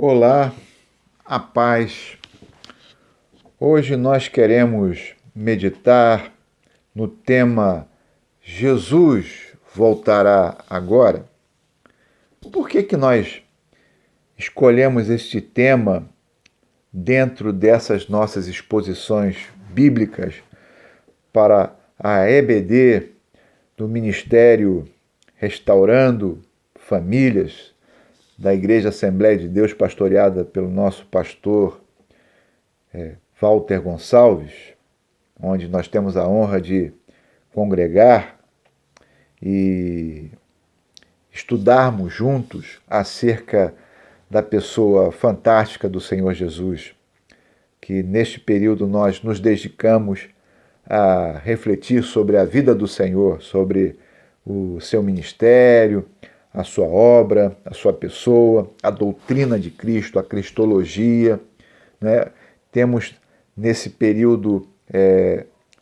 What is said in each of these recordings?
Olá, a paz. Hoje nós queremos meditar no tema Jesus voltará agora. Por que nós escolhemos este tema dentro dessas nossas exposições bíblicas para a EBD do Ministério Restaurando Famílias da Igreja Assembleia de Deus, pastoreada pelo nosso pastor Walter Gonçalves, onde nós temos a honra de congregar e estudarmos juntos acerca da pessoa fantástica do Senhor Jesus, que neste período nós nos dedicamos a refletir sobre a vida do Senhor, sobre o seu ministério, a sua obra, a sua pessoa, a doutrina de Cristo, a cristologia, né? Temos nesse período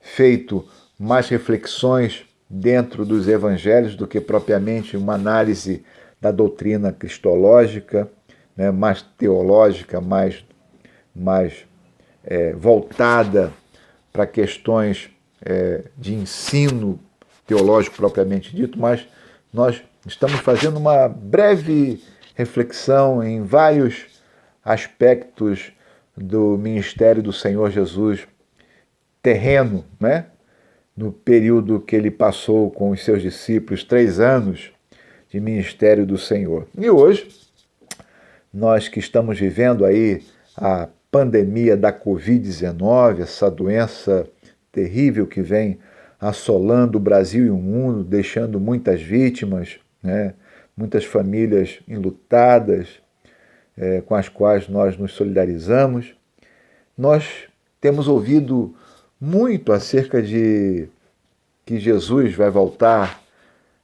feito mais reflexões dentro dos evangelhos do que propriamente uma análise da doutrina cristológica, né? Mais teológica, mais voltada para questões de ensino teológico propriamente dito, mas nós estamos fazendo uma breve reflexão em vários aspectos do ministério do Senhor Jesus terreno, né? No período que ele passou com os seus discípulos, 3 anos de ministério do Senhor. E hoje, nós que estamos vivendo aí a pandemia da Covid-19, essa doença terrível que vem assolando o Brasil e o mundo, deixando muitas vítimas, né? Muitas famílias enlutadas, com as quais nós nos solidarizamos. Nós temos ouvido muito acerca de que Jesus vai voltar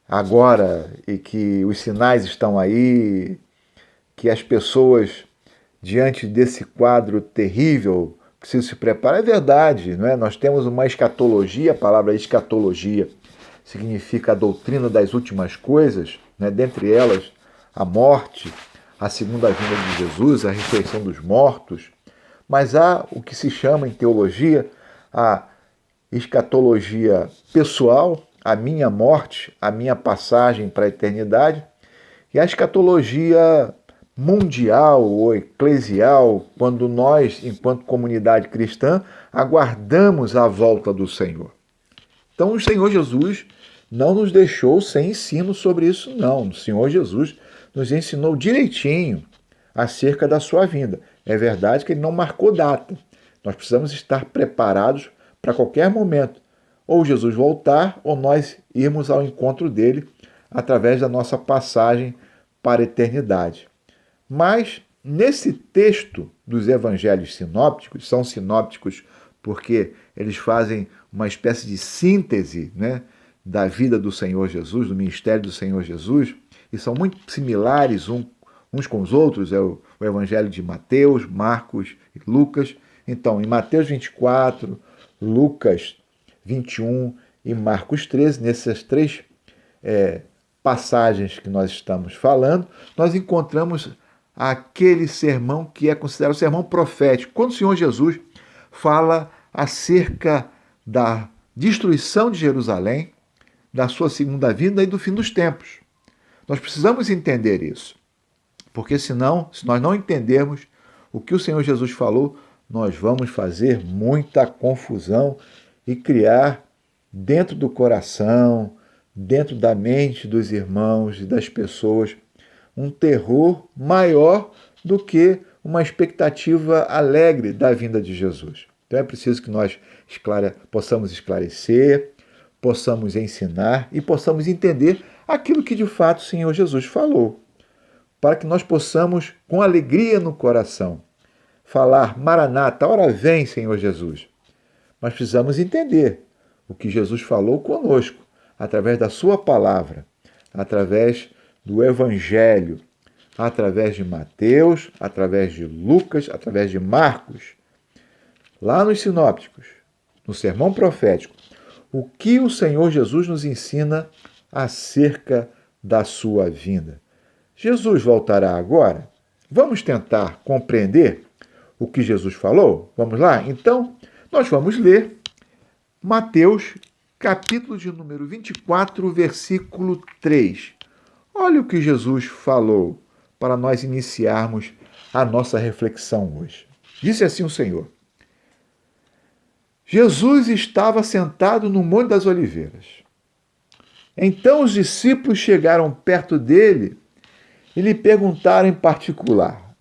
agora e que os sinais estão aí, que as pessoas, diante desse quadro terrível, precisam se preparar. É verdade, não é? Nós temos uma escatologia, a palavra escatologia significa a doutrina das últimas coisas, né? Dentre elas a morte, a segunda vinda de Jesus, a ressurreição dos mortos, mas há o que se chama em teologia a escatologia pessoal, a minha morte, a minha passagem para a eternidade, e a escatologia mundial ou eclesial, quando nós, enquanto comunidade cristã, aguardamos a volta do Senhor. Então o Senhor Jesus não nos deixou sem ensino sobre isso, não. O Senhor Jesus nos ensinou direitinho acerca da sua vinda. É verdade que ele não marcou data. Nós precisamos estar preparados para qualquer momento. Ou Jesus voltar, ou nós irmos ao encontro dele através da nossa passagem para a eternidade. Mas nesse texto dos evangelhos sinópticos, são sinópticos porque eles fazem uma espécie de síntese, né, da vida do Senhor Jesus, do ministério do Senhor Jesus, e são muito similares uns com os outros, é o evangelho de Mateus, Marcos e Lucas. Então, em Mateus 24, Lucas 21 e Marcos 13, nessas três passagens que nós estamos falando, nós encontramos aquele sermão que é considerado o sermão profético, quando o Senhor Jesus fala acerca da destruição de Jerusalém, da sua segunda vinda e do fim dos tempos. Nós precisamos entender isso, porque senão, se nós não entendermos o que o Senhor Jesus falou, nós vamos fazer muita confusão e criar dentro do coração, dentro da mente dos irmãos e das pessoas, um terror maior do que uma expectativa alegre da vinda de Jesus. Então é preciso que nós possamos esclarecer, possamos ensinar e possamos entender aquilo que de fato o Senhor Jesus falou, para que nós possamos, com alegria no coração, falar: Maranata, ora vem, Senhor Jesus. Mas precisamos entender o que Jesus falou conosco, através da sua palavra, através do Evangelho, através de Mateus, através de Lucas, através de Marcos, lá nos sinópticos, no sermão profético, o que o Senhor Jesus nos ensina acerca da sua vinda. Jesus voltará agora? Vamos tentar compreender o que Jesus falou? Vamos lá? Então, nós vamos ler Mateus, capítulo de número 24, versículo 3. Olha o que Jesus falou para nós iniciarmos a nossa reflexão hoje. Disse assim o Senhor: Jesus estava sentado no Monte das Oliveiras. Então os discípulos chegaram perto dele e lhe perguntaram em particular: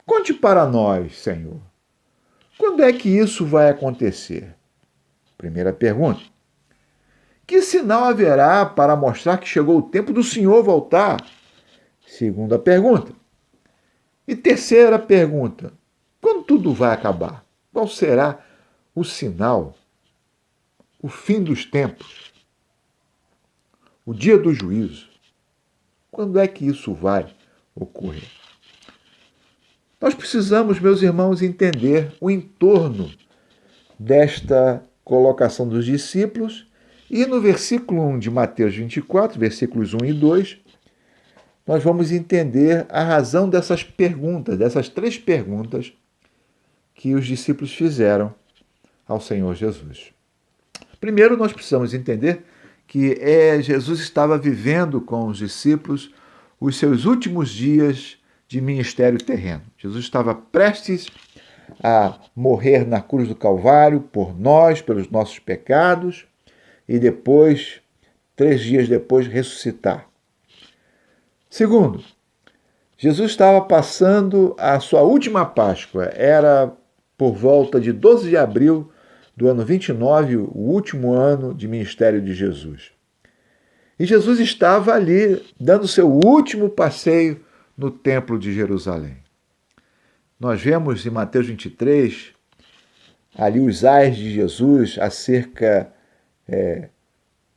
Conte para nós, Senhor, quando é que isso vai acontecer? Primeira pergunta: que sinal haverá para mostrar que chegou o tempo do Senhor voltar? Segunda pergunta. E terceira pergunta: quando tudo vai acabar? Qual será o sinal, o fim dos tempos, o dia do juízo? Quando é que isso vai ocorrer? Nós precisamos, meus irmãos, entender o entorno desta colocação dos discípulos. E no versículo 1 de Mateus 24, versículos 1 e 2, nós vamos entender a razão dessas perguntas, dessas três perguntas que os discípulos fizeram ao Senhor Jesus. Primeiro, nós precisamos entender que Jesus estava vivendo com os discípulos os seus últimos dias de ministério terreno. Jesus estava prestes a morrer na cruz do Calvário por nós, pelos nossos pecados, e depois, 3 dias depois, ressuscitar. Segundo, Jesus estava passando a sua última Páscoa. Era por volta de 12 de abril do ano 29, o último ano de ministério de Jesus. E Jesus estava ali, dando seu último passeio no Templo de Jerusalém. Nós vemos em Mateus 23, ali os ais de Jesus acerca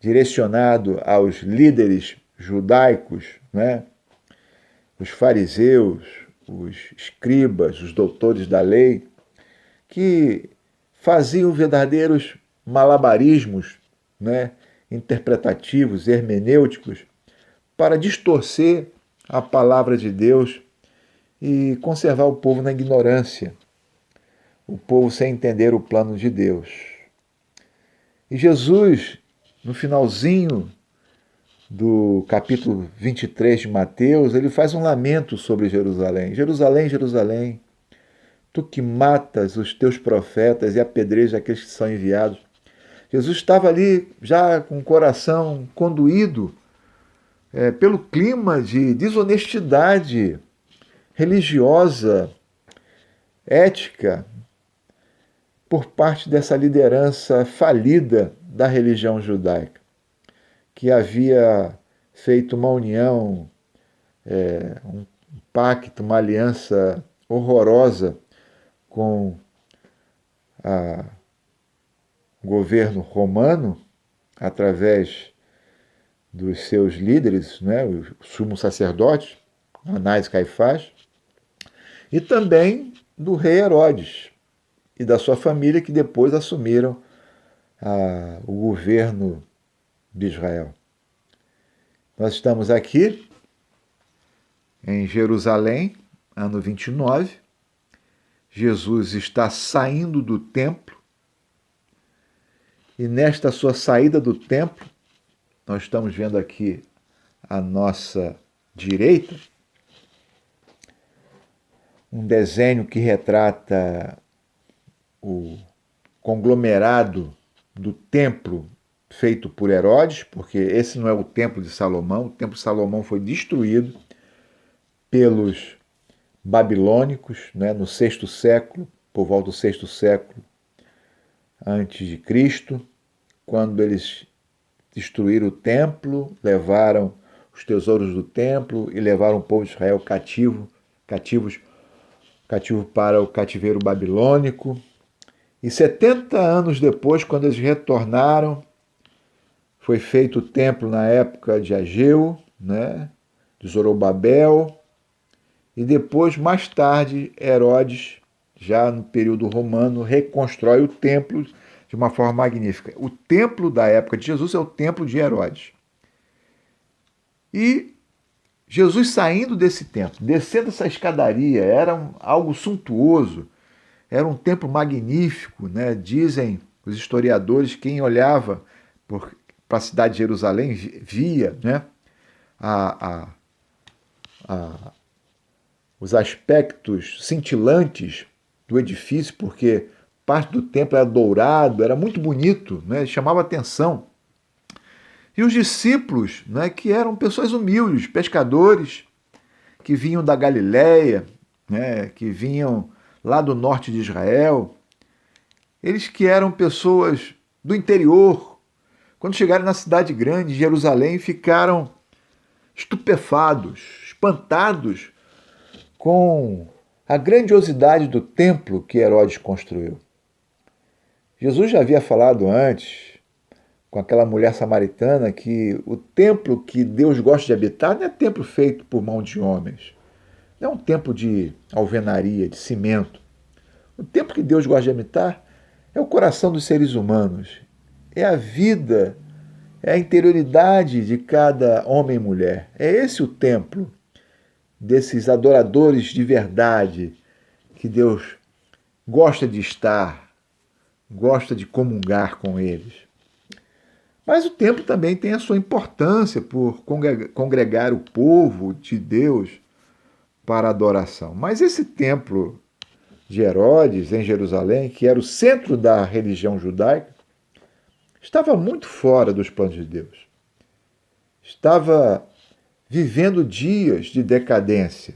direcionado aos líderes judaicos, né? Os fariseus, os escribas, os doutores da lei, que faziam verdadeiros malabarismos, né? Interpretativos, hermenêuticos, para distorcer a palavra de Deus e conservar o povo na ignorância, o povo sem entender o plano de Deus. E Jesus, no finalzinho do capítulo 23 de Mateus, ele faz um lamento sobre Jerusalém. Jerusalém, Jerusalém, tu que matas os teus profetas e apedrejas aqueles que são enviados. Jesus estava ali já com o coração conduído pelo clima de desonestidade religiosa, ética, por parte dessa liderança falida da religião judaica, que havia feito uma união, um pacto, uma aliança horrorosa com o governo romano, através dos seus líderes, né, os sumos sacerdotes, Anás e Caifás, e também do rei Herodes e da sua família, que depois assumiram o governo de Israel. Nós estamos aqui em Jerusalém, ano 29. Jesus está saindo do templo, e nesta sua saída do templo, nós estamos vendo aqui à nossa direita um desenho que retrata o conglomerado do templo feito por Herodes, porque esse não é o templo de Salomão. O templo de Salomão foi destruído pelos babilônicos, né, no 6º século, por volta do 6º século antes de Cristo, quando eles destruíram o templo, levaram os tesouros do templo e levaram o povo de Israel cativo para o cativeiro babilônico. E 70 anos depois, quando eles retornaram, foi feito o templo na época de Ageu, né, de Zorobabel, e depois, mais tarde, Herodes, já no período romano, reconstrói o templo de uma forma magnífica. O templo da época de Jesus é o templo de Herodes. E Jesus saindo desse templo, descendo essa escadaria, era algo suntuoso, era um templo magnífico, né? Dizem os historiadores, quem olhava para a cidade de Jerusalém via, né, a, os aspectos cintilantes do edifício, porque parte do templo era dourado, era muito bonito, né? Chamava atenção. E os discípulos, né, que eram pessoas humildes, pescadores, que vinham da Galiléia, né, que vinham lá do norte de Israel, eles que eram pessoas do interior, quando chegaram na cidade grande, Jerusalém, ficaram estupefados, espantados com a grandiosidade do templo que Herodes construiu. Jesus já havia falado antes com aquela mulher samaritana que o templo que Deus gosta de habitar não é templo feito por mão de homens. Não é um templo de alvenaria, de cimento. O templo que Deus gosta de habitar é o coração dos seres humanos. É a vida, é a interioridade de cada homem e mulher. É esse o templo desses adoradores de verdade que Deus gosta de estar, gosta de comungar com eles. Mas o templo também tem a sua importância por congregar o povo de Deus para a adoração. Mas esse templo de Herodes, em Jerusalém, que era o centro da religião judaica, estava muito fora dos planos de Deus. Estava vivendo dias de decadência,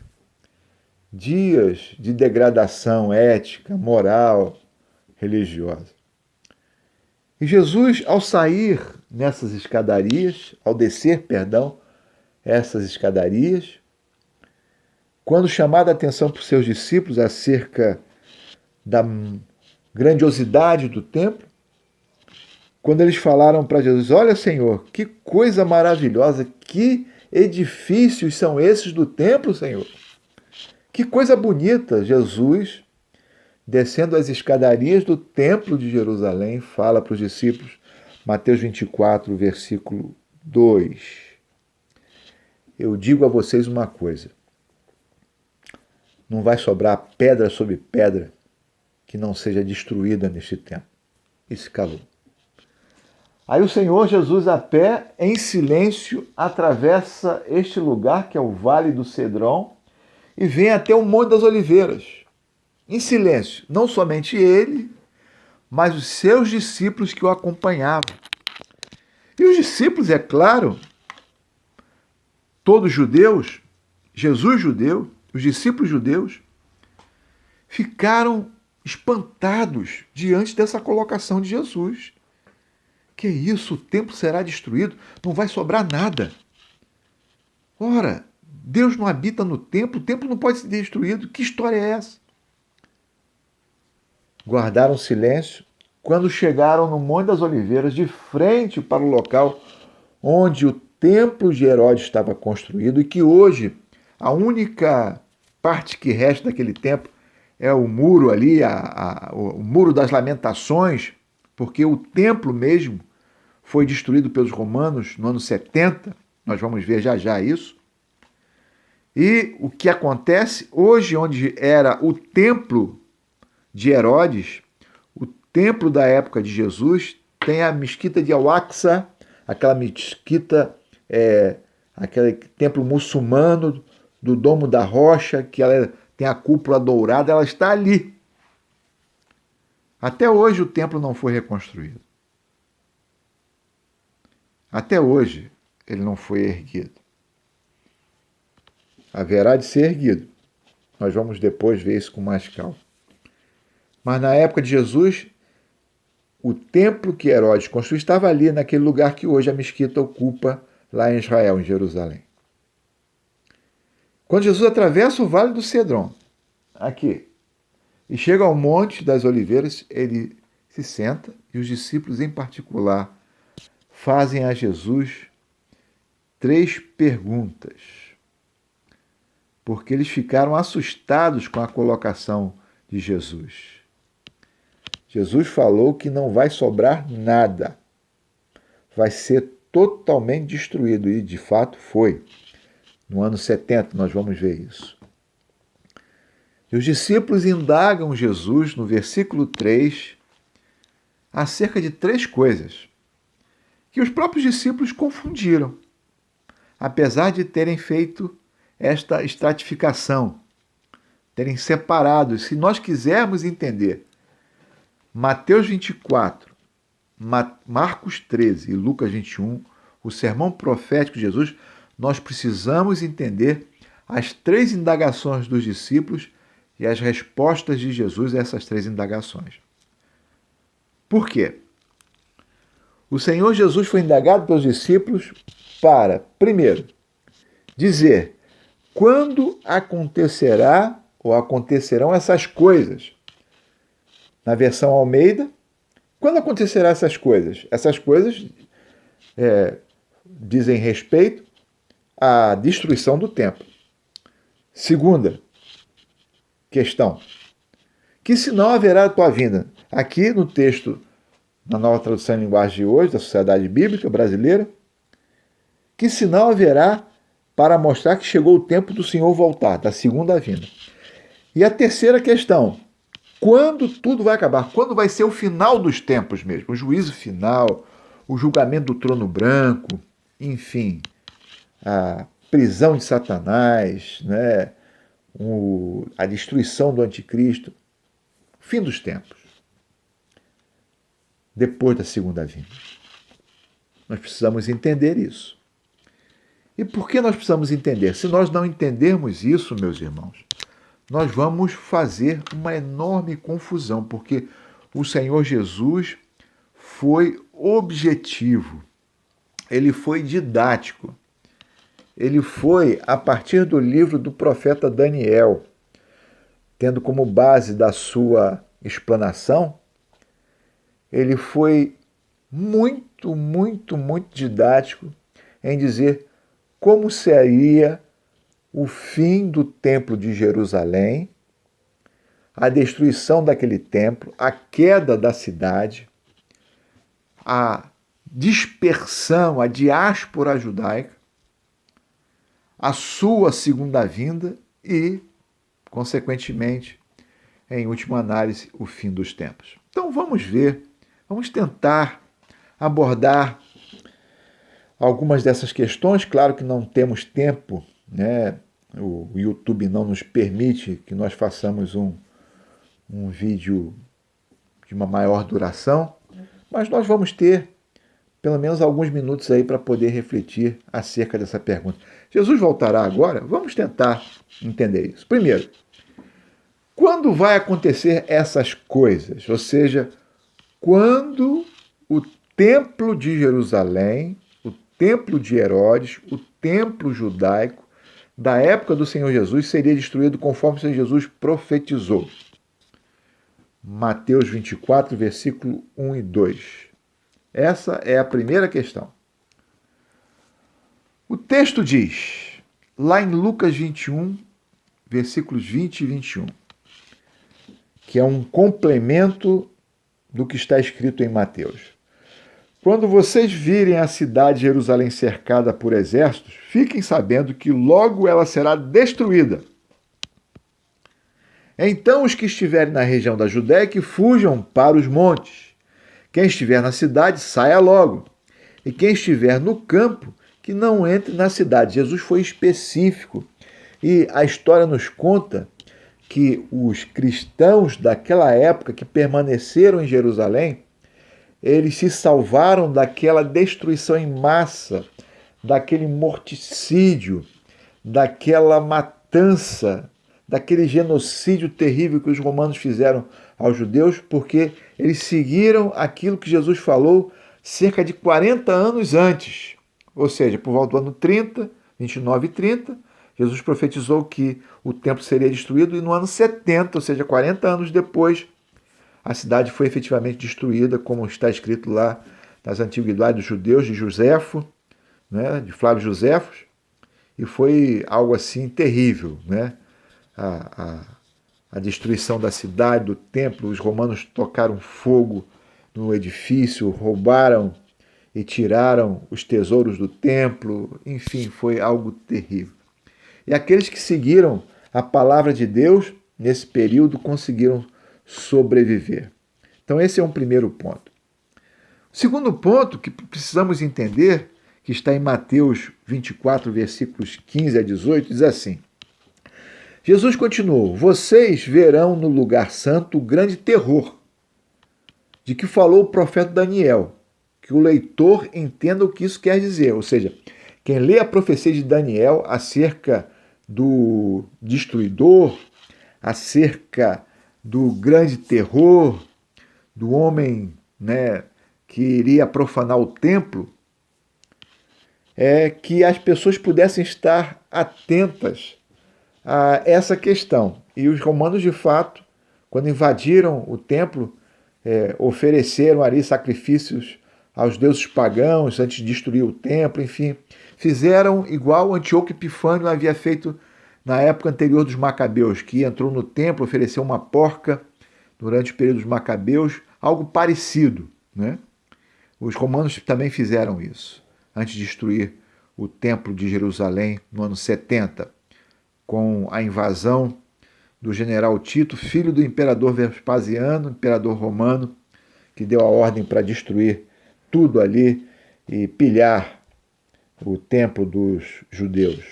dias de degradação ética, moral, religiosa. E Jesus, ao sair nessas escadarias, ao descer, perdão, essas escadarias, quando chamada a atenção por seus discípulos acerca da grandiosidade do templo, quando eles falaram para Jesus: olha, Senhor, que coisa maravilhosa, que edifícios são esses do templo, Senhor. Que coisa bonita. Jesus, descendo as escadarias do templo de Jerusalém, fala para os discípulos, Mateus 24, versículo 2. Eu digo a vocês uma coisa: não vai sobrar pedra sobre pedra que não seja destruída neste templo. E se calou. Aí o Senhor Jesus, a pé, em silêncio, atravessa este lugar que é o Vale do Cedron e vem até o Monte das Oliveiras. Em silêncio, não somente ele, mas os seus discípulos que o acompanhavam. E os discípulos, é claro, todos judeus, Jesus judeu, os discípulos judeus, ficaram espantados diante dessa colocação de Jesus. Que isso? O templo será destruído? Não vai sobrar nada. Ora, Deus não habita no templo, o templo não pode ser destruído. Que história é essa? Guardaram silêncio quando chegaram no Monte das Oliveiras, de frente para o local onde o templo de Herodes estava construído e que hoje a única parte que resta daquele templo é o muro ali, o muro das lamentações, porque o templo mesmo foi destruído pelos romanos no ano 70, nós vamos ver já já isso. E o que acontece hoje, onde era o templo de Herodes, o templo da época de Jesus, tem a mesquita de Al-Aqsa, aquela mesquita, aquele templo muçulmano do Domo da Rocha, que ela tem a cúpula dourada, ela está ali. Até hoje o templo não foi reconstruído. Até hoje ele não foi erguido. Haverá de ser erguido. Nós vamos depois ver isso com mais calma. Mas na época de Jesus, o templo que Herodes construiu estava ali, naquele lugar que hoje a mesquita ocupa, lá em Israel, em Jerusalém. Quando Jesus atravessa o Vale do Cedron, aqui, e chega ao Monte das Oliveiras, ele se senta e os discípulos em particular fazem a Jesus 3 perguntas, porque eles ficaram assustados com a colocação de Jesus. Jesus falou que não vai sobrar nada, vai ser totalmente destruído, e de fato foi. No ano 70 nós vamos ver isso. E os discípulos indagam Jesus, no versículo 3, acerca de 3 coisas que os próprios discípulos confundiram, apesar de terem feito esta estratificação, terem separado. Se nós quisermos entender Mateus 24, Marcos 13 e Lucas 21, o sermão profético de Jesus, nós precisamos entender as 3 indagações dos discípulos e as respostas de Jesus a essas 3 indagações. Por quê? O Senhor Jesus foi indagado pelos discípulos para, primeiro, dizer quando acontecerá ou acontecerão essas coisas. Na versão Almeida, quando acontecerão essas coisas? Essas coisas dizem respeito à destruição do templo. Segunda questão: que sinal haverá a tua vinda? Aqui no texto, na nova tradução em linguagem de hoje, da Sociedade Bíblica Brasileira, que sinal haverá para mostrar que chegou o tempo do Senhor voltar, da segunda vinda? E a terceira questão: quando tudo vai acabar? Quando vai ser o final dos tempos mesmo? O juízo final, o julgamento do trono branco, enfim, a prisão de Satanás, né? A destruição do anticristo, o fim dos tempos, depois da segunda vinda. Nós precisamos entender isso. E por que nós precisamos entender? Se nós não entendermos isso, meus irmãos, nós vamos fazer uma enorme confusão, porque o Senhor Jesus foi objetivo, ele foi didático, ele foi a partir do livro do profeta Daniel, tendo como base da sua explanação, ele foi muito, muito, muito didático em dizer como seria o fim do templo de Jerusalém, a destruição daquele templo, a queda da cidade, a dispersão, a diáspora judaica, a sua segunda vinda e, consequentemente, em última análise, o fim dos tempos. Então vamos ver, vamos tentar abordar algumas dessas questões. Claro que não temos tempo, né? O YouTube não nos permite que nós façamos um vídeo de uma maior duração, mas nós vamos ter pelo menos alguns minutos aí para poder refletir acerca dessa pergunta. Jesus voltará agora? Vamos tentar entender isso. Primeiro, quando vai acontecer essas coisas? Ou seja, quando o templo de Jerusalém, o templo de Herodes, o templo judaico da época do Senhor Jesus seria destruído conforme o Senhor Jesus profetizou. Mateus 24, versículo 1 e 2. Essa é a primeira questão. O texto diz, lá em Lucas 21, versículos 20 e 21, que é um complemento do que está escrito em Mateus. Quando vocês virem a cidade de Jerusalém cercada por exércitos, fiquem sabendo que logo ela será destruída. Então os que estiverem na região da Judéia que fujam para os montes. Quem estiver na cidade, saia logo. E quem estiver no campo, que não entre na cidade. Jesus foi específico. E a história nos conta que os cristãos daquela época que permaneceram em Jerusalém, eles se salvaram daquela destruição em massa, daquele morticídio, daquela matança, daquele genocídio terrível que os romanos fizeram aos judeus, porque eles seguiram aquilo que Jesus falou cerca de 40 anos antes. Ou seja, por volta do ano 30, 29 e 30, Jesus profetizou que o templo seria destruído, e no ano 70, ou seja, 40 anos depois, a cidade foi efetivamente destruída, como está escrito lá nas Antiguidades dos Judeus, de Josefo, né, de Flávio Josefos, e foi algo assim terrível, né? A destruição da cidade, do templo. Os romanos tocaram fogo no edifício, roubaram e tiraram os tesouros do templo, enfim, foi algo terrível. E aqueles que seguiram a palavra de Deus nesse período conseguiram sobreviver. Então, esse é um primeiro ponto. O segundo ponto que precisamos entender, que está em Mateus 24, versículos 15 a 18, diz assim: Jesus continuou: vocês verão no lugar santo o grande terror, de que falou o profeta Daniel, que o leitor entenda o que isso quer dizer. Ou seja, quem lê a profecia de Daniel acerca do destruidor, acerca do grande terror, do homem, né, que iria profanar o templo, é que as pessoas pudessem estar atentas a essa questão. E os romanos, de fato, quando invadiram o templo, ofereceram ali sacrifícios aos deuses pagãos antes de destruir o templo, enfim. Fizeram igual Antíoco Epifânio havia feito na época anterior dos Macabeus, que entrou no templo, ofereceu uma porca durante o período dos Macabeus, algo parecido, né? Os romanos também fizeram isso, antes de destruir o templo de Jerusalém no ano 70, com a invasão do general Tito, filho do imperador Vespasiano, imperador romano, que deu a ordem para destruir tudo ali e pilhar o templo dos judeus.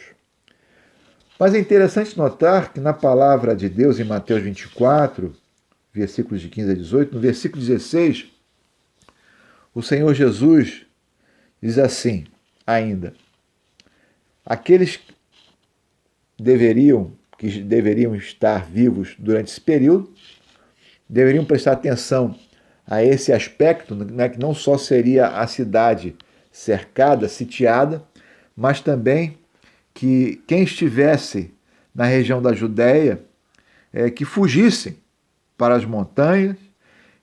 Mas é interessante notar que na palavra de Deus, em Mateus 24, versículos de 15 a 18, no versículo 16, o Senhor Jesus diz assim ainda: aqueles que deveriam estar vivos durante esse período deveriam prestar atenção a esse aspecto, né, que não só seria a cidade cercada, sitiada, mas também que quem estivesse na região da Judéia, que fugissem para as montanhas,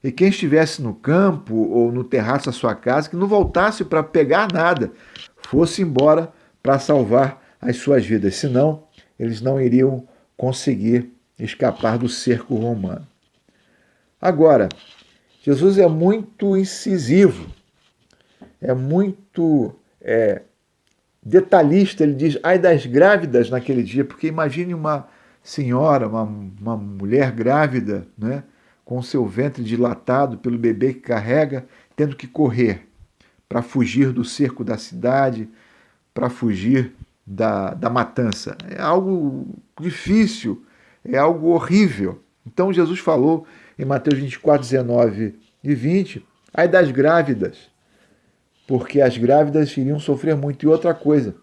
e quem estivesse no campo ou no terraço da sua casa, que não voltasse para pegar nada, fosse embora para salvar as suas vidas, senão eles não iriam conseguir escapar do cerco romano. Agora, Jesus é muito incisivo, é muito detalhista. Ele diz: ai das grávidas naquele dia, porque imagine uma senhora, uma mulher grávida, né, com seu ventre dilatado pelo bebê que carrega, tendo que correr para fugir do cerco da cidade, para fugir da matança. É algo difícil, é algo horrível. Então Jesus falou em Mateus 24, 19 e 20, ai das grávidas, porque as grávidas iriam sofrer muito. E outra coisa,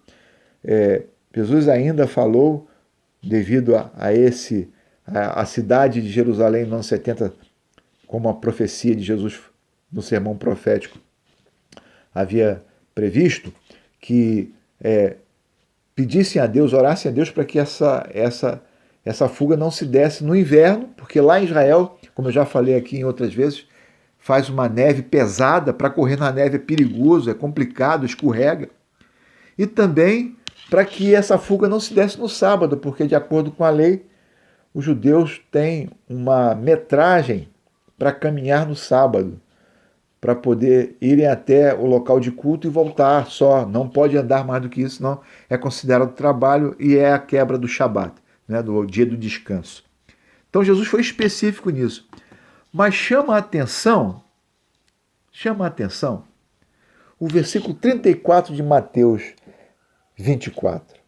Jesus ainda falou, devido a cidade de Jerusalém no ano 70, como a profecia de Jesus no sermão profético havia previsto, que pedissem a Deus, orassem a Deus para que essa fuga não se desse no inverno, porque lá em Israel, como eu já falei aqui em outras vezes, faz uma neve pesada, para correr na neve é perigoso, é complicado, escorrega. E também para que essa fuga não se desse no sábado, porque de acordo com a lei, os judeus têm uma metragem para caminhar no sábado, para poder irem até o local de culto e voltar só. Não pode andar mais do que isso, não é considerado trabalho e é a quebra do Shabat, né, do dia do descanso. Então Jesus foi específico nisso. Mas chama a atenção o versículo 34 de Mateus 24.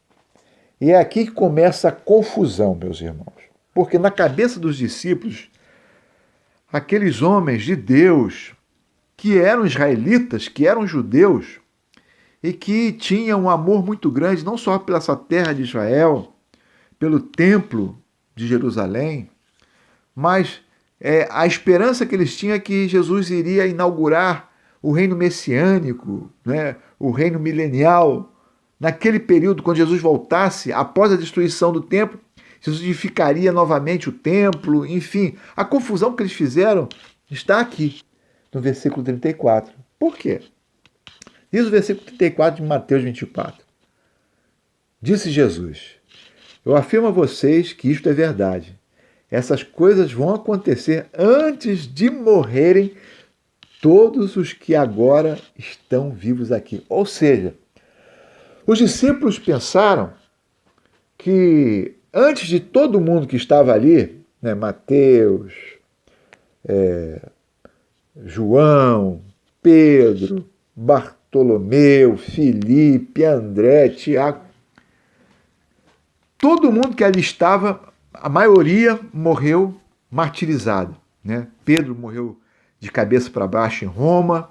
E é aqui que começa a confusão, meus irmãos. Porque na cabeça dos discípulos, aqueles homens de Deus, que eram israelitas, que eram judeus, e que tinham um amor muito grande, não só pela essa terra de Israel, pelo templo de Jerusalém, mas a esperança que eles tinham é que Jesus iria inaugurar o reino messiânico, né, o reino milenial. Naquele período, quando Jesus voltasse, após a destruição do templo, Jesus edificaria novamente o templo, enfim. A confusão que eles fizeram está aqui, no versículo 34. Por quê? Diz o versículo 34 de Mateus 24. Disse Jesus: eu afirmo a vocês que isto é verdade. Essas coisas vão acontecer antes de morrerem todos os que agora estão vivos aqui. Ou seja, os discípulos pensaram que antes de todo mundo que estava ali, né, Mateus, João, Pedro, Bartolomeu, Filipe, André, Tiago, todo mundo que ali estava, a maioria morreu martirizado, né? Pedro morreu de cabeça para baixo em Roma,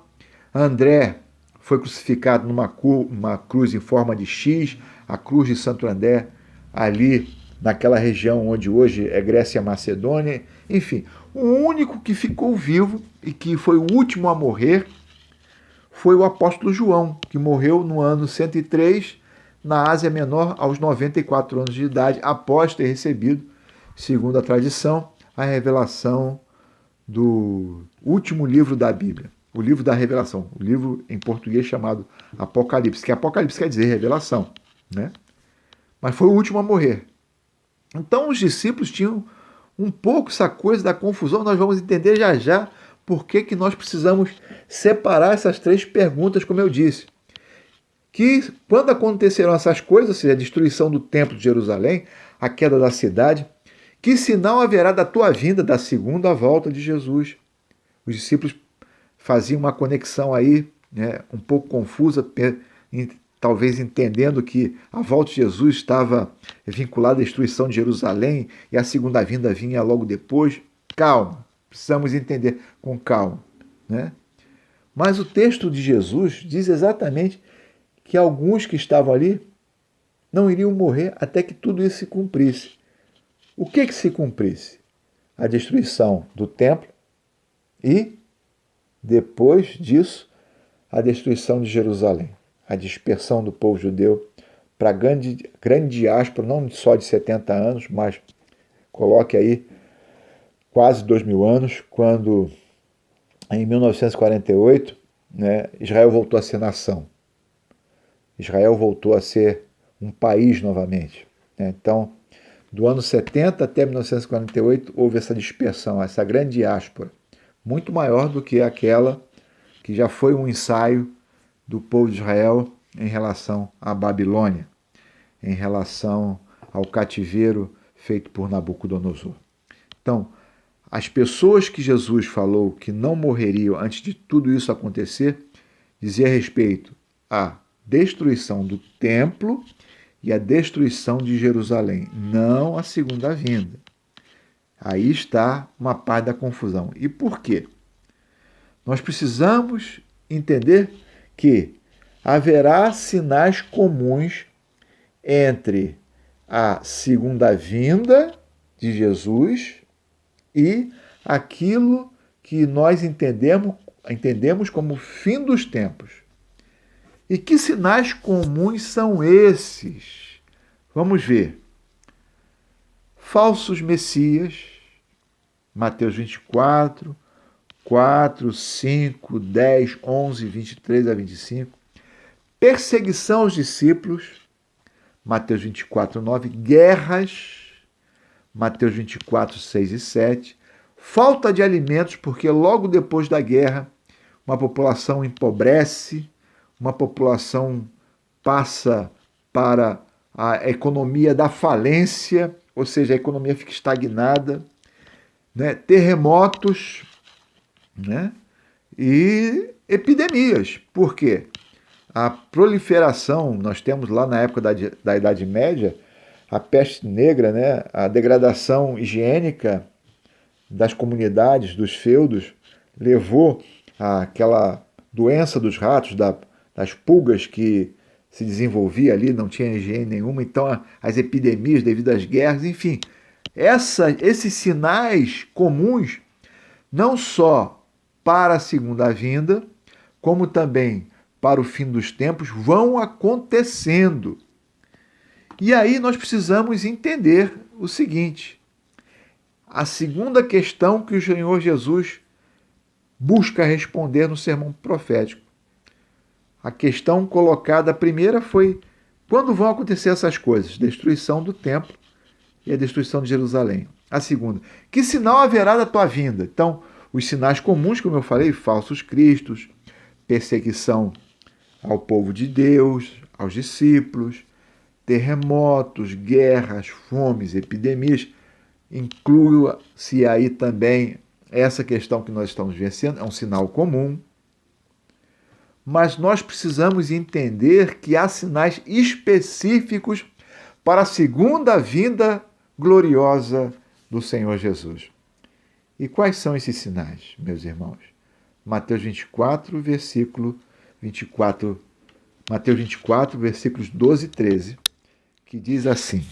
André foi crucificado numa cruz em forma de X, a cruz de Santo André, ali naquela região onde hoje é Grécia e Macedônia. Enfim, o único que ficou vivo e que foi o último a morrer foi o apóstolo João, que morreu no ano 103, na Ásia Menor, aos 94 anos de idade, após ter recebido, segundo a tradição, a revelação do último livro da Bíblia, o livro da revelação, o livro em português chamado Apocalipse, que Apocalipse quer dizer revelação, né? Mas foi o último a morrer. Então os discípulos tinham um pouco essa coisa da confusão, nós vamos entender já já por que nós precisamos separar essas três perguntas, como eu disse. Que quando acontecerão essas coisas, ou seja, a destruição do templo de Jerusalém, a queda da cidade, que sinal haverá da tua vinda, da segunda volta de Jesus? Os discípulos faziam uma conexão aí, né, um pouco confusa, talvez entendendo que a volta de Jesus estava vinculada à destruição de Jerusalém e a segunda vinda vinha logo depois. Calma, precisamos entender com calma, né? Mas o texto de Jesus diz exatamente que alguns que estavam ali não iriam morrer até que tudo isso se cumprisse. O que se cumprisse? A destruição do templo e, depois disso, a destruição de Jerusalém, a dispersão do povo judeu para a grande diáspora, não só de 70 anos, mas coloque aí quase 2000 anos, quando em 1948, né, Israel voltou a ser nação. Israel voltou a ser um país novamente, né? Então, do ano 70 até 1948, houve essa dispersão, essa grande diáspora, muito maior do que aquela que já foi um ensaio do povo de Israel em relação à Babilônia, em relação ao cativeiro feito por Nabucodonosor. Então, as pessoas que Jesus falou que não morreriam antes de tudo isso acontecer, dizia respeito à destruição do templo e a destruição de Jerusalém, não a segunda vinda. Aí está uma parte da confusão. E por quê? Nós precisamos entender que haverá sinais comuns entre a segunda vinda de Jesus e aquilo que nós entendemos como fim dos tempos. E que sinais comuns são esses? Vamos ver. Falsos messias, Mateus 24, 4, 5, 10, 11, 23 a 25. Perseguição aos discípulos, Mateus 24, 9. Guerras, Mateus 24, 6 e 7. Falta de alimentos, porque logo depois da guerra, uma população empobrece, uma população passa para a economia da falência, ou seja, a economia fica estagnada, né? Terremotos, né? E epidemias. Por quê? A proliferação, nós temos lá na época da Idade Média, a peste negra, né? A degradação higiênica das comunidades, dos feudos, levou àquela doença dos ratos, das pulgas que se desenvolvia ali, não tinha higiene nenhuma, então as epidemias devido às guerras, enfim. Esses sinais comuns, não só para a segunda vinda, como também para o fim dos tempos, vão acontecendo. E aí nós precisamos entender o seguinte: a segunda questão que o Senhor Jesus busca responder no sermão profético. A questão colocada, a primeira foi: quando vão acontecer essas coisas? Destruição do templo e a destruição de Jerusalém. A segunda: que sinal haverá da tua vinda? Então, os sinais comuns, como eu falei, falsos cristos, perseguição ao povo de Deus, aos discípulos, terremotos, guerras, fomes, epidemias. Inclua-se aí também essa questão que nós estamos vencendo, é um sinal comum. Mas nós precisamos entender que há sinais específicos para a segunda vinda gloriosa do Senhor Jesus. E quais são esses sinais, meus irmãos? Mateus 24, versículo 24, Mateus 24, versículos 12 e 13, que diz assim,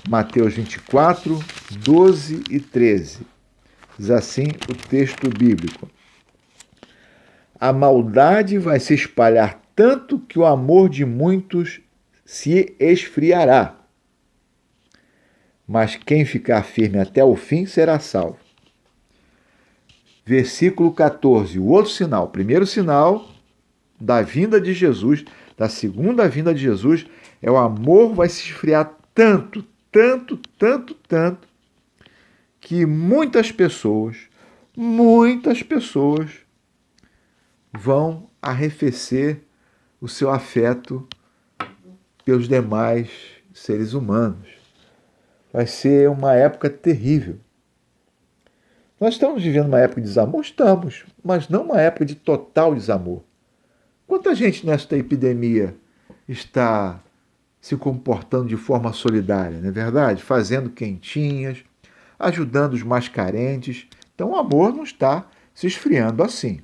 Mateus 24, 12 e 13, diz assim o texto bíblico: a maldade vai se espalhar tanto que o amor de muitos se esfriará. Mas quem ficar firme até o fim será salvo. Versículo 14, o outro sinal, primeiro sinal da vinda de Jesus, da segunda vinda de Jesus, é o amor vai se esfriar tanto, que muitas pessoas vão arrefecer o seu afeto pelos demais seres humanos. Vai ser uma época terrível. Nós estamos vivendo uma época de desamor? Estamos, mas não uma época de total desamor. Quanta gente nesta epidemia está se comportando de forma solidária, não é verdade? Fazendo quentinhas, ajudando os mais carentes. Então o amor não está se esfriando assim.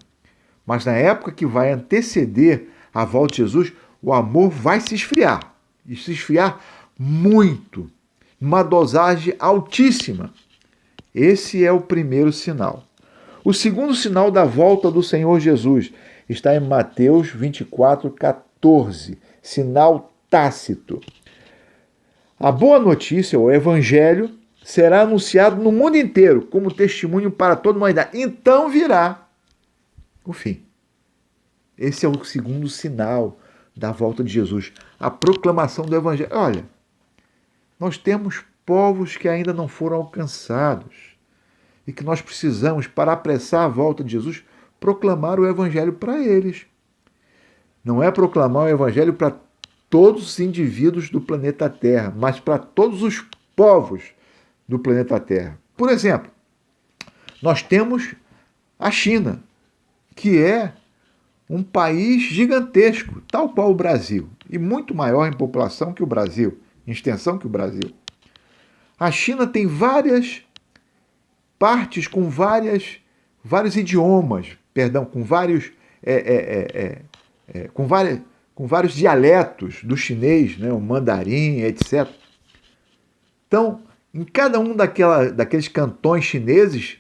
Mas na época que vai anteceder a volta de Jesus, o amor vai se esfriar. E se esfriar muito, numa dosagem altíssima. Esse é o primeiro sinal. O segundo sinal da volta do Senhor Jesus está em Mateus 24, 14. Sinal tácito. A boa notícia, o Evangelho, será anunciado no mundo inteiro como testemunho para toda a humanidade. Então virá o fim. Esse é o segundo sinal da volta de Jesus. A proclamação do Evangelho. Olha, nós temos povos que ainda não foram alcançados e que nós precisamos, para apressar a volta de Jesus, proclamar o Evangelho para eles. Não é proclamar o Evangelho para todos os indivíduos do planeta Terra, mas para todos os povos do planeta Terra. Por exemplo, nós temos a China, que é um país gigantesco, tal qual o Brasil, e muito maior em população que o Brasil, em extensão que o Brasil. A China tem várias partes com vários idiomas, com vários com vários dialetos do chinês, né, o mandarim, etc. Então, em cada um daqueles cantões chineses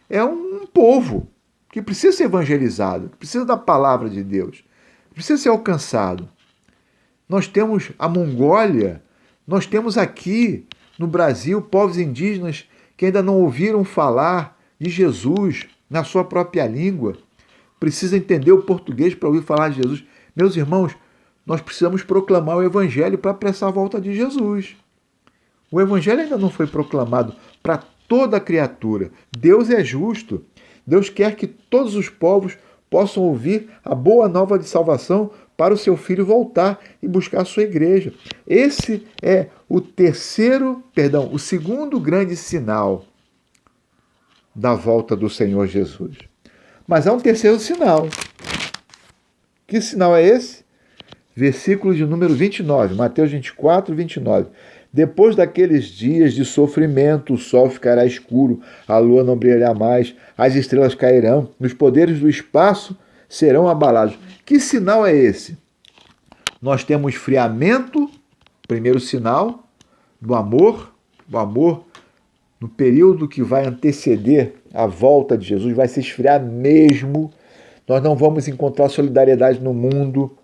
é um povo que precisa ser evangelizado, que precisa da palavra de Deus, que precisa ser alcançado. Nós temos a Mongólia, nós temos aqui no Brasil povos indígenas que ainda não ouviram falar de Jesus na sua própria língua. Precisa entender o português para ouvir falar de Jesus. Meus irmãos, nós precisamos proclamar o Evangelho para apressar a volta de Jesus. O Evangelho ainda não foi proclamado para toda a criatura. Deus é justo. Deus quer que todos os povos possam ouvir a boa nova de salvação para o seu Filho voltar e buscar a sua igreja. Esse é o segundo grande sinal da volta do Senhor Jesus. Mas há um terceiro sinal. Que sinal é esse? Versículo de número 29, Mateus 24, 29. Depois daqueles dias de sofrimento, o sol ficará escuro, a lua não brilhará mais, as estrelas cairão, os poderes do espaço serão abalados. Que sinal é esse? Nós temos esfriamento, primeiro sinal, do amor. O amor, no período que vai anteceder a volta de Jesus, vai se esfriar mesmo. Nós não vamos encontrar solidariedade no mundo,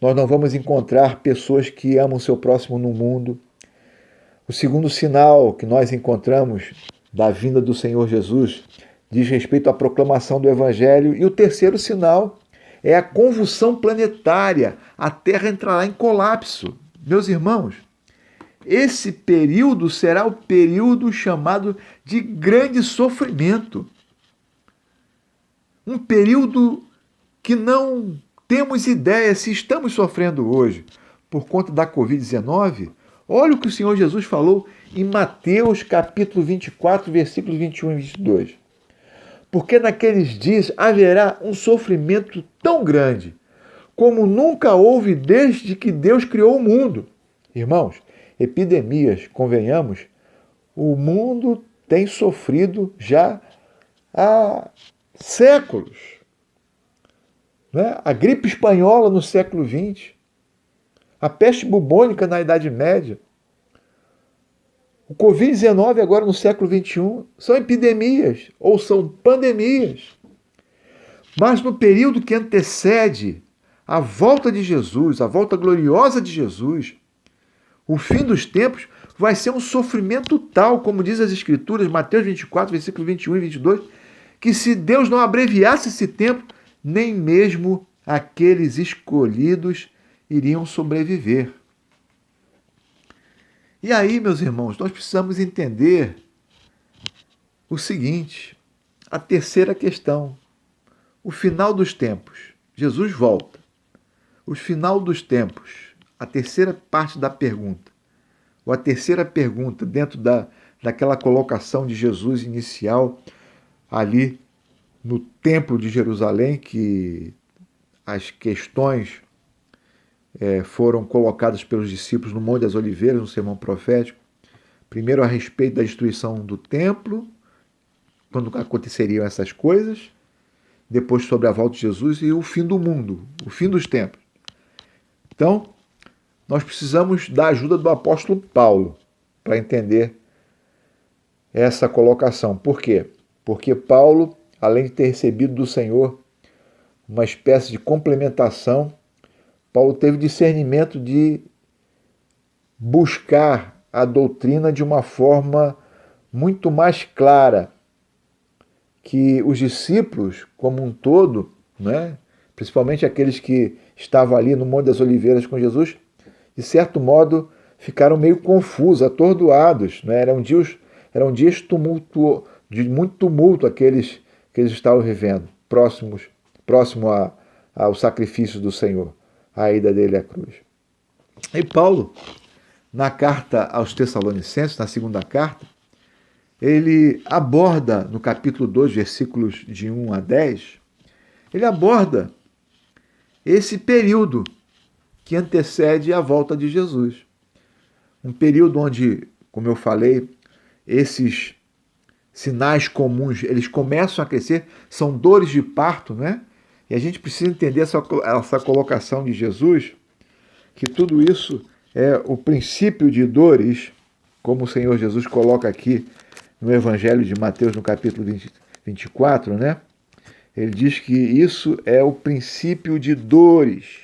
nós não vamos encontrar pessoas que amam o seu próximo no mundo. O segundo sinal que nós encontramos da vinda do Senhor Jesus diz respeito à proclamação do Evangelho. E o terceiro sinal é a convulsão planetária. A Terra entrará em colapso. Meus irmãos, esse período será o período chamado de grande sofrimento. Um período que não temos ideia se estamos sofrendo hoje por conta da Covid-19 Olha o que o Senhor Jesus falou em Mateus capítulo 24, versículos 21 e 22. Porque naqueles dias haverá um sofrimento tão grande, como nunca houve desde que Deus criou o mundo. Irmãos, epidemias, convenhamos, o mundo tem sofrido já há séculos. Né? A gripe espanhola no século XX, a peste bubônica na Idade Média, o Covid-19 agora no século XXI, são epidemias ou são pandemias. Mas no período que antecede a volta de Jesus, a volta gloriosa de Jesus, o fim dos tempos, vai ser um sofrimento tal, como diz as Escrituras, Mateus 24, versículos 21 e 22, que se Deus não abreviasse esse tempo, nem mesmo aqueles escolhidos iriam sobreviver. E aí, meus irmãos, nós precisamos entender o seguinte, a terceira questão, o final dos tempos. Jesus volta. O final dos tempos, a terceira parte da pergunta, ou a terceira pergunta dentro daquela colocação de Jesus inicial ali no Templo de Jerusalém, que as questões foram colocadas pelos discípulos no Monte das Oliveiras, no sermão profético. Primeiro a respeito da destruição do templo, quando aconteceriam essas coisas, depois sobre a volta de Jesus e o fim do mundo, o fim dos tempos. Então, nós precisamos da ajuda do apóstolo Paulo para entender essa colocação. Por quê? Porque Paulo, além de ter recebido do Senhor uma espécie de complementação, Paulo teve discernimento de buscar a doutrina de uma forma muito mais clara, que os discípulos, como um todo, né, principalmente aqueles que estavam ali no Monte das Oliveiras com Jesus, de certo modo ficaram meio confusos, atordoados. Né? Eram dias de muito tumulto aqueles que eles estavam vivendo, próximo ao sacrifício do Senhor, a ida dele à cruz. E Paulo, na carta aos Tessalonicenses, na segunda carta, ele aborda, no capítulo 2, versículos de 1 a 10, ele aborda esse período que antecede a volta de Jesus. Um período onde, como eu falei, esses sinais comuns, eles começam a crescer, são dores de parto, né? E a gente precisa entender essa colocação de Jesus, que tudo isso é o princípio de dores, como o Senhor Jesus coloca aqui no Evangelho de Mateus, no capítulo 24, né? Ele diz que isso é o princípio de dores,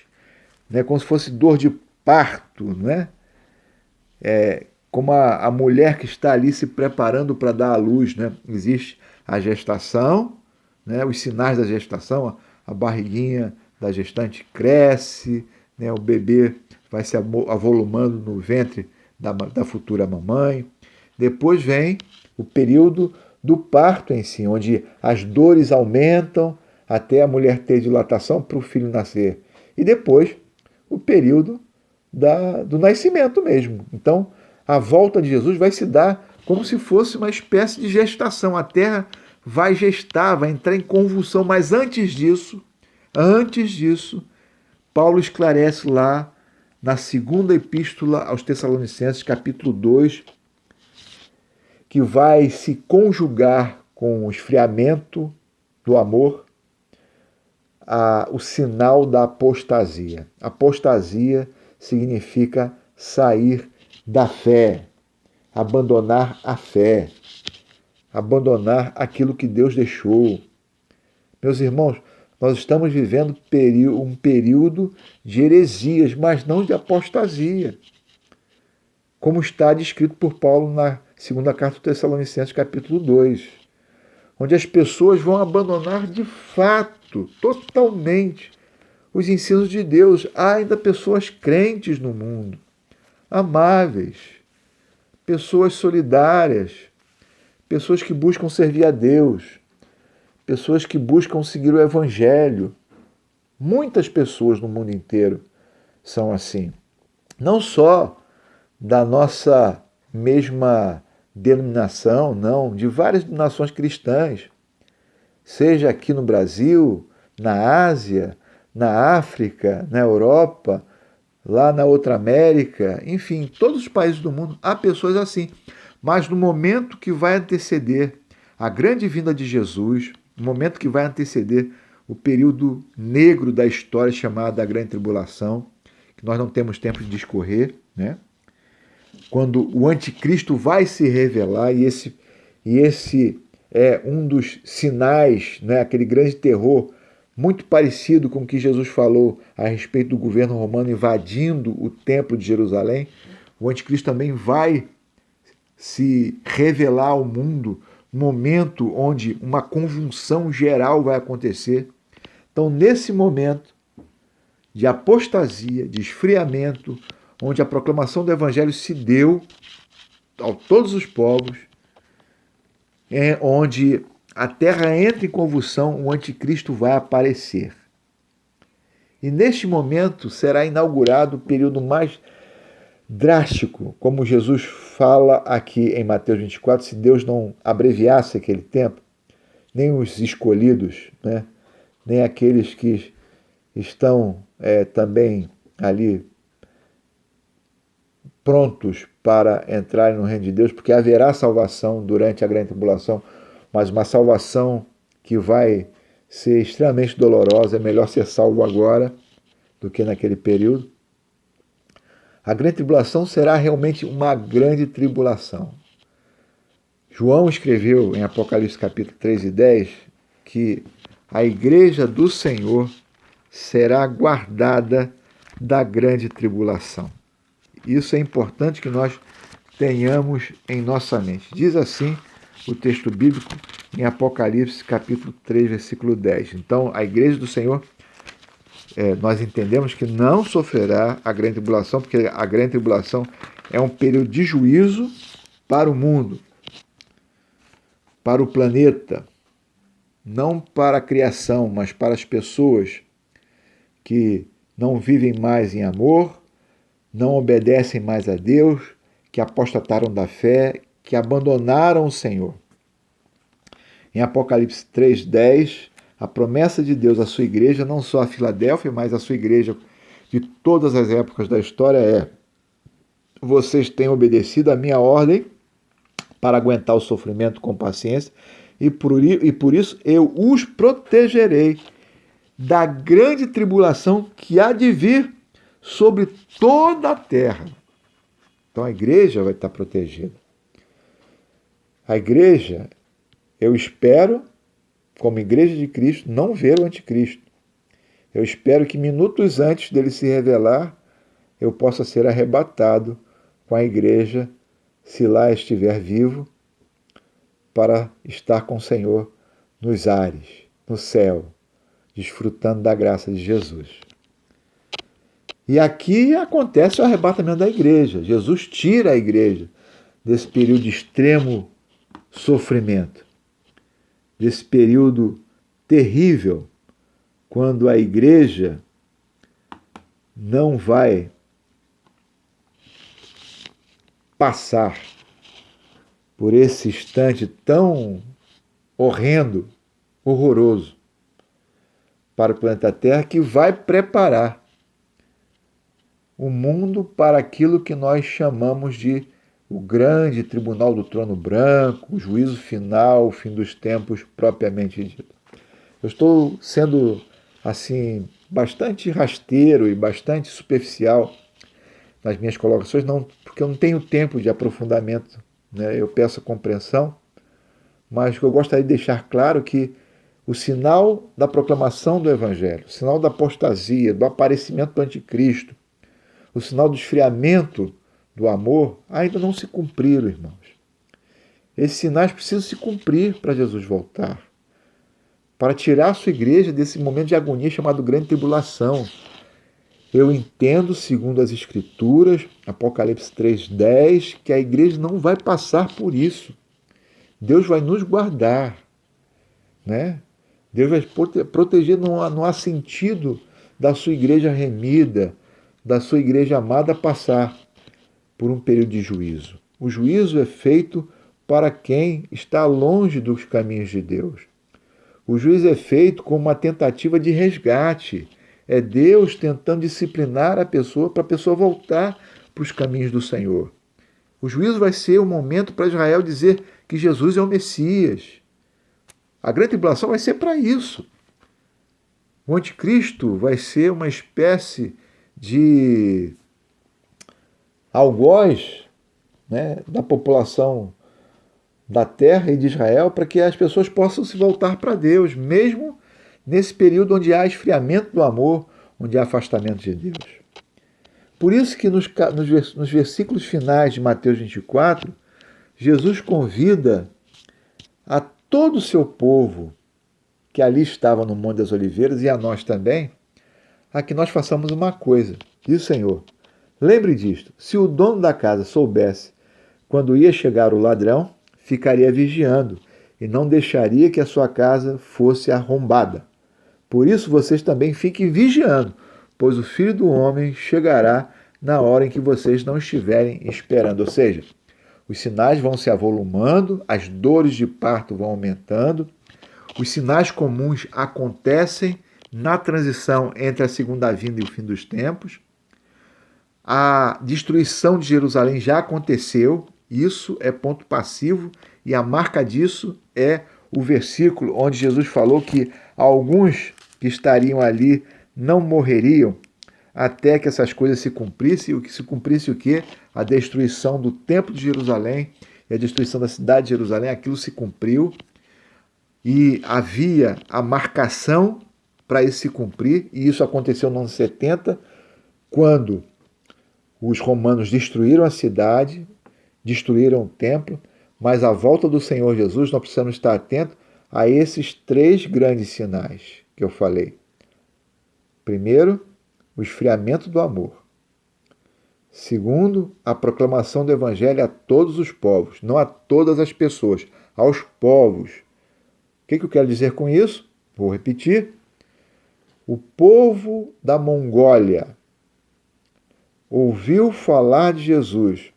né? Como se fosse dor de parto, né? Como a mulher que está ali se preparando para dar à luz, né? Existe a gestação, né? Os sinais da gestação, a barriguinha da gestante cresce, né? O bebê vai se avolumando no ventre da futura mamãe. Depois vem o período do parto em si, onde as dores aumentam até a mulher ter dilatação para o filho nascer. E depois o período do nascimento mesmo. Então, a volta de Jesus vai se dar como se fosse uma espécie de gestação. A terra vai gestar, vai entrar em convulsão, mas antes disso, Paulo esclarece lá na segunda epístola aos Tessalonicenses, capítulo 2, que vai se conjugar com o esfriamento do amor o sinal da apostasia. Apostasia significa sair da fé, abandonar a fé, abandonar aquilo que Deus deixou. Meus irmãos, nós estamos vivendo um período de heresias, mas não de apostasia, como está descrito por Paulo na segunda carta aos Tessalonicenses, capítulo 2, onde as pessoas vão abandonar de fato, totalmente, os ensinos de Deus. Há ainda pessoas crentes no mundo, amáveis, pessoas solidárias, pessoas que buscam servir a Deus, pessoas que buscam seguir o Evangelho. Muitas pessoas no mundo inteiro são assim. Não só da nossa mesma denominação, não, de várias denominações cristãs, seja aqui no Brasil, na Ásia, na África, na Europa, lá na outra América, enfim, todos os países do mundo, há pessoas assim. Mas no momento que vai anteceder a grande vinda de Jesus, no momento que vai anteceder o período negro da história chamado a Grande Tribulação, que nós não temos tempo de discorrer, né? Quando o anticristo vai se revelar, e esse é um dos sinais, né? Aquele grande terror, muito parecido com o que Jesus falou a respeito do governo romano invadindo o templo de Jerusalém. O anticristo também vai se revelar ao mundo, no momento onde uma convulsão geral vai acontecer. Então, nesse momento de apostasia, de esfriamento, onde a proclamação do evangelho se deu a todos os povos, onde a terra entra em convulsão, o anticristo vai aparecer. E neste momento será inaugurado o período mais drástico, como Jesus fala aqui em Mateus 24, se Deus não abreviasse aquele tempo, nem os escolhidos, né, nem aqueles que estão também ali prontos para entrar no reino de Deus, porque haverá salvação durante a grande tribulação, mas uma salvação que vai ser extremamente dolorosa. É melhor ser salvo agora do que naquele período. A grande tribulação será realmente uma grande tribulação. João escreveu em Apocalipse capítulo 3 e 10 que a igreja do Senhor será guardada da grande tribulação. Isso é importante que nós tenhamos em nossa mente. Diz assim o texto bíblico em Apocalipse capítulo 3, versículo 10. Então, a igreja do Senhor, nós entendemos que não sofrerá a grande tribulação, porque a grande tribulação é um período de juízo para o mundo, para o planeta, não para a criação, mas para as pessoas que não vivem mais em amor, não obedecem mais a Deus, que apostataram da fé, que abandonaram o Senhor. Em Apocalipse 3:10, a promessa de Deus à sua igreja, não só a Filadélfia, mas a sua igreja de todas as épocas da história é: vocês têm obedecido a minha ordem para aguentar o sofrimento com paciência, e por isso eu os protegerei da grande tribulação que há de vir sobre toda a terra. Então a igreja vai estar protegida. A igreja, eu espero, como igreja de Cristo, não ver o anticristo. Eu espero que minutos antes dele se revelar, eu possa ser arrebatado com a igreja, se lá estiver vivo, para estar com o Senhor nos ares, no céu, desfrutando da graça de Jesus. E aqui acontece o arrebatamento da igreja. Jesus tira a igreja desse período de extremo sofrimento, desse período terrível, quando a igreja não vai passar por esse instante tão horrendo, horroroso para o planeta Terra, que vai preparar o mundo para aquilo que nós chamamos de o grande tribunal do trono branco, o juízo final, o fim dos tempos propriamente dito. Eu estou sendo assim bastante rasteiro e bastante superficial nas minhas colocações, não, porque eu não tenho tempo de aprofundamento, né? Eu peço compreensão, mas eu gostaria de deixar claro que o sinal da proclamação do Evangelho, o sinal da apostasia, do aparecimento do anticristo, o sinal do esfriamento do amor ainda não se cumpriram, irmãos. Esses sinais precisam se cumprir para Jesus voltar, para tirar a sua igreja desse momento de agonia chamado grande tribulação. Eu entendo, segundo as Escrituras, Apocalipse 3:10, que a igreja não vai passar por isso. Deus vai nos guardar, né? Deus vai proteger, não há sentido da sua igreja remida, da sua igreja amada passar por um período de juízo. O juízo é feito para quem está longe dos caminhos de Deus. O juízo é feito como uma tentativa de resgate. É Deus tentando disciplinar a pessoa para a pessoa voltar para os caminhos do Senhor. O juízo vai ser o momento para Israel dizer que Jesus é o Messias. A grande tribulação vai ser para isso. O anticristo vai ser uma espécie de algoz, né, da população da terra e de Israel para que as pessoas possam se voltar para Deus, mesmo nesse período onde há esfriamento do amor, onde há afastamento de Deus. Por isso que nos versículos finais de Mateus 24, Jesus convida a todo o seu povo que ali estava no Monte das Oliveiras e a nós também, a que nós façamos uma coisa. Diz o Senhor, lembre disto, se o dono da casa soubesse quando ia chegar o ladrão, ficaria vigiando e não deixaria que a sua casa fosse arrombada. Por isso vocês também fiquem vigiando, pois o Filho do Homem chegará na hora em que vocês não estiverem esperando. Ou seja, os sinais vão se avolumando, as dores de parto vão aumentando, os sinais comuns acontecem na transição entre a segunda vinda e o fim dos tempos. A destruição de Jerusalém já aconteceu, isso é ponto passivo, e a marca disso é o versículo onde Jesus falou que alguns que estariam ali não morreriam até que essas coisas se cumprissem. O que se cumprisse o quê? A destruição do templo de Jerusalém e a destruição da cidade de Jerusalém, aquilo se cumpriu e havia a marcação para isso se cumprir, e isso aconteceu nos anos 70, quando os romanos destruíram a cidade, destruíram o templo, mas à volta do Senhor Jesus nós precisamos estar atentos a esses três grandes sinais que eu falei. Primeiro, o esfriamento do amor. Segundo, a proclamação do Evangelho a todos os povos, não a todas as pessoas, aos povos. O que eu quero dizer com isso? Vou repetir. O povo da Mongólia ouviu falar de Jesus,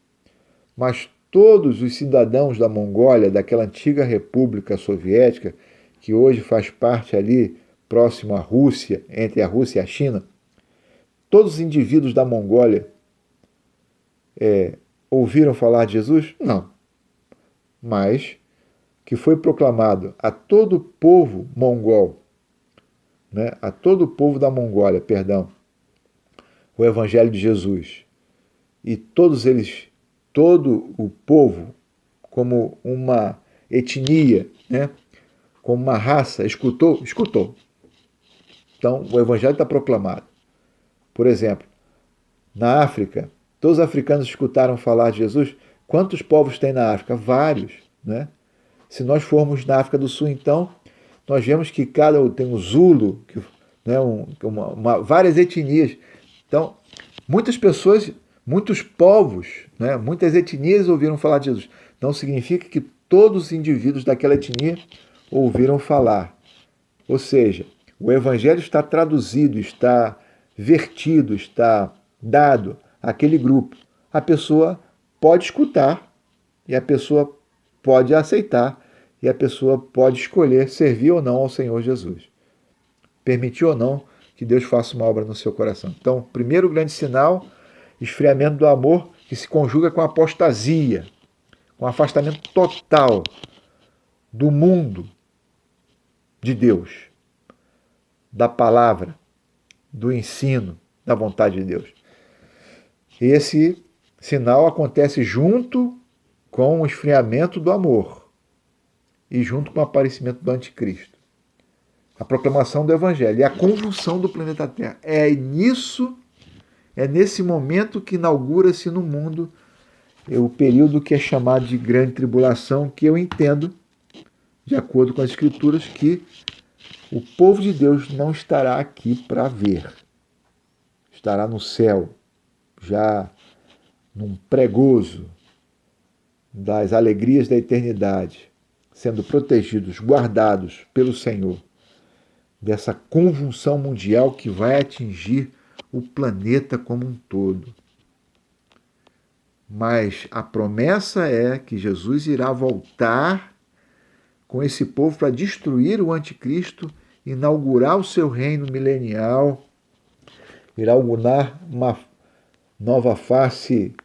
mas todos os cidadãos da Mongólia, daquela antiga república soviética, que hoje faz parte ali, próximo à Rússia, entre a Rússia e a China, todos os indivíduos da Mongólia ouviram falar de Jesus? Não. Mas que foi proclamado a todo o povo mongol, né, a todo o povo da Mongólia, perdão, o Evangelho de Jesus. E todos eles, todo o povo, como uma etnia, né, como uma raça, escutou? Escutou. Então, o Evangelho está proclamado. Por exemplo, na África, todos os africanos escutaram falar de Jesus. Quantos povos tem na África? Vários, né? Se nós formos na África do Sul, então, nós vemos que tem um Zulu, né, várias etnias. Então, muitas pessoas, muitos povos, né, muitas etnias ouviram falar de Jesus. Não significa que todos os indivíduos daquela etnia ouviram falar. Ou seja, o Evangelho está traduzido, está vertido, está dado àquele grupo. A pessoa pode escutar e a pessoa pode aceitar e a pessoa pode escolher servir ou não ao Senhor Jesus. Permitir ou não que Deus faça uma obra no seu coração. Então, primeiro grande sinal, esfriamento do amor, que se conjuga com apostasia, com afastamento total do mundo de Deus, da palavra, do ensino, da vontade de Deus. Esse sinal acontece junto com o esfriamento do amor e junto com o aparecimento do anticristo. A proclamação do Evangelho e a convulsão do planeta Terra. É nesse momento que inaugura-se no mundo o período que é chamado de grande tribulação, que eu entendo, de acordo com as Escrituras, que o povo de Deus não estará aqui para ver. Estará no céu, já num pré-gozo das alegrias da eternidade, sendo protegidos, guardados pelo Senhor, dessa convulsão mundial que vai atingir o planeta como um todo. Mas a promessa é que Jesus irá voltar com esse povo para destruir o anticristo, inaugurar o seu reino milenial, inaugurar uma nova face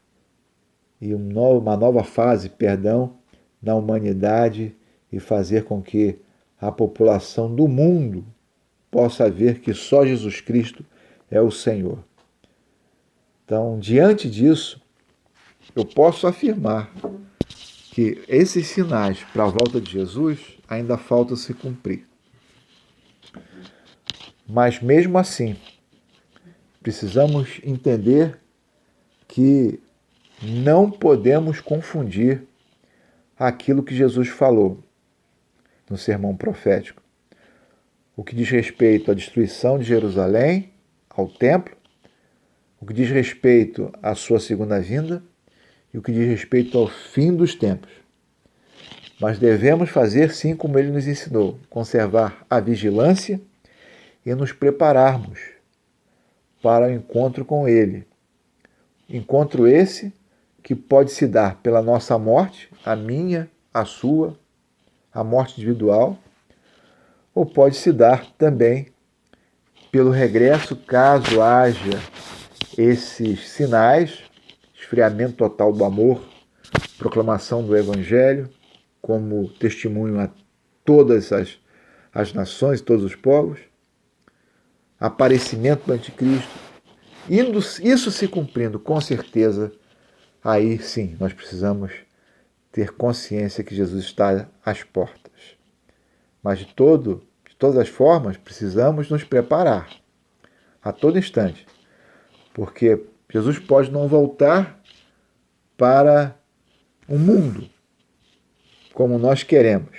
e uma nova fase, na humanidade e fazer com que a população do mundo possa ver que só Jesus Cristo é o Senhor. Então, diante disso, eu posso afirmar que esses sinais para a volta de Jesus ainda faltam se cumprir. Mas mesmo assim, precisamos entender que não podemos confundir aquilo que Jesus falou no sermão profético. O que diz respeito à destruição de Jerusalém, ao templo, o que diz respeito à sua segunda vinda e o que diz respeito ao fim dos tempos. Mas devemos fazer sim como ele nos ensinou, conservar a vigilância e nos prepararmos para o encontro com ele. Encontro esse que pode se dar pela nossa morte, a minha, a sua, a morte individual, ou pode se dar também pelo regresso, caso haja esses sinais, esfriamento total do amor, proclamação do Evangelho, como testemunho a todas as nações, todos os povos, aparecimento do anticristo. Isso se cumprindo, com certeza, aí sim nós precisamos ter consciência que Jesus está às portas. Mas de todas as formas, precisamos nos preparar a todo instante, porque Jesus pode não voltar para o mundo como nós queremos,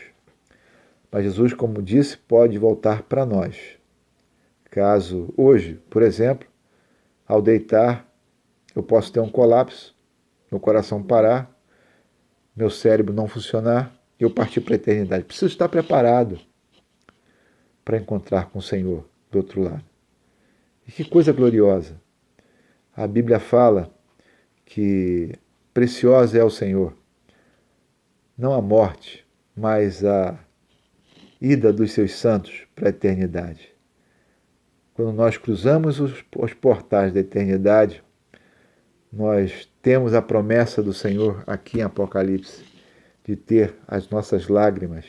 mas Jesus, como disse, pode voltar para nós. Caso hoje, por exemplo, ao deitar, eu posso ter um colapso, meu coração parar, meu cérebro não funcionar e eu partir para a eternidade. Preciso estar preparado para encontrar com o Senhor do outro lado. E que coisa gloriosa! A Bíblia fala que preciosa é o Senhor, não a morte, mas a ida dos seus santos para a eternidade. Quando nós cruzamos os portais da eternidade, nós temos a promessa do Senhor aqui em Apocalipse de ter as nossas lágrimas,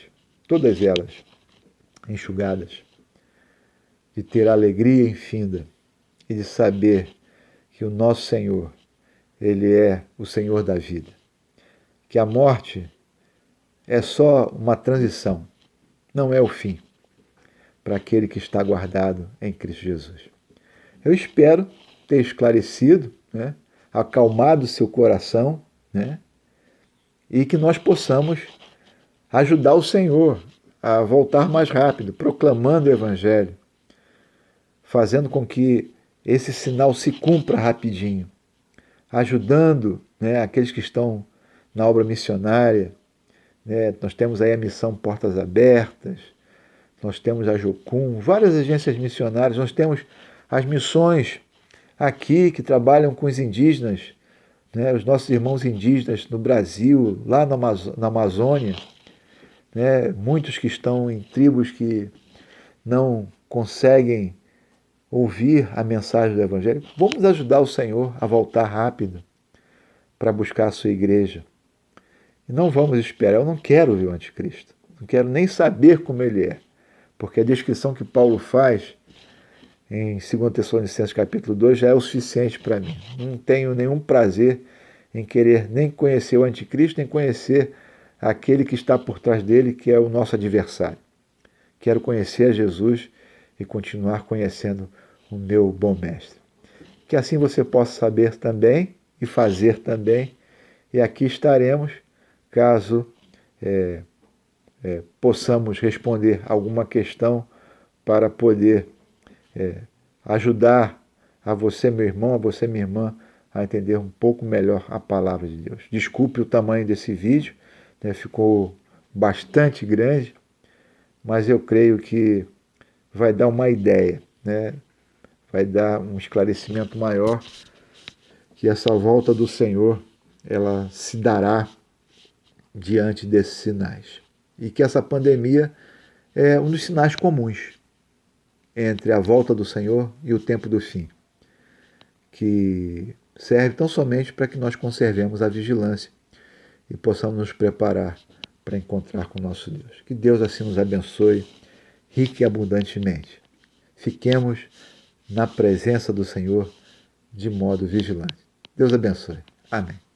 todas elas, enxugadas, de ter alegria infinda e de saber que o nosso Senhor, Ele é o Senhor da vida. Que a morte é só uma transição, não é o fim para aquele que está guardado em Cristo Jesus. Eu espero ter esclarecido, acalmado seu coração, e que nós possamos ajudar o Senhor a voltar mais rápido, proclamando o Evangelho, fazendo com que esse sinal se cumpra rapidinho, ajudando aqueles que estão na obra missionária. Nós temos aí a missão Portas Abertas, nós temos a Jocum, várias agências missionárias, nós temos as missões aqui que trabalham com os indígenas, os nossos irmãos indígenas no Brasil, lá na Amazônia, muitos que estão em tribos que não conseguem ouvir a mensagem do Evangelho. Vamos ajudar o Senhor a voltar rápido para buscar a sua igreja. E não vamos esperar, eu não quero ver o anticristo, não quero nem saber como ele é, porque a descrição que Paulo faz em 2 Tessalonicenses capítulo 2 já é o suficiente para mim. Não tenho nenhum prazer em querer nem conhecer o anticristo, nem conhecer aquele que está por trás dele, que é o nosso adversário. Quero conhecer a Jesus e continuar conhecendo o meu bom mestre. Que assim você possa saber também e fazer também, e aqui estaremos caso possamos responder alguma questão para poder ajudar a você, meu irmão, a você, minha irmã, a entender um pouco melhor a palavra de Deus. Desculpe o tamanho desse vídeo, ficou bastante grande, mas eu creio que vai dar uma ideia, vai dar um esclarecimento maior que essa volta do Senhor ela se dará diante desses sinais. E que essa pandemia é um dos sinais comuns entre a volta do Senhor e o tempo do fim, que serve tão somente para que nós conservemos a vigilância e possamos nos preparar para encontrar com o nosso Deus. Que Deus assim nos abençoe, rica e abundantemente. Fiquemos na presença do Senhor de modo vigilante. Deus abençoe. Amém.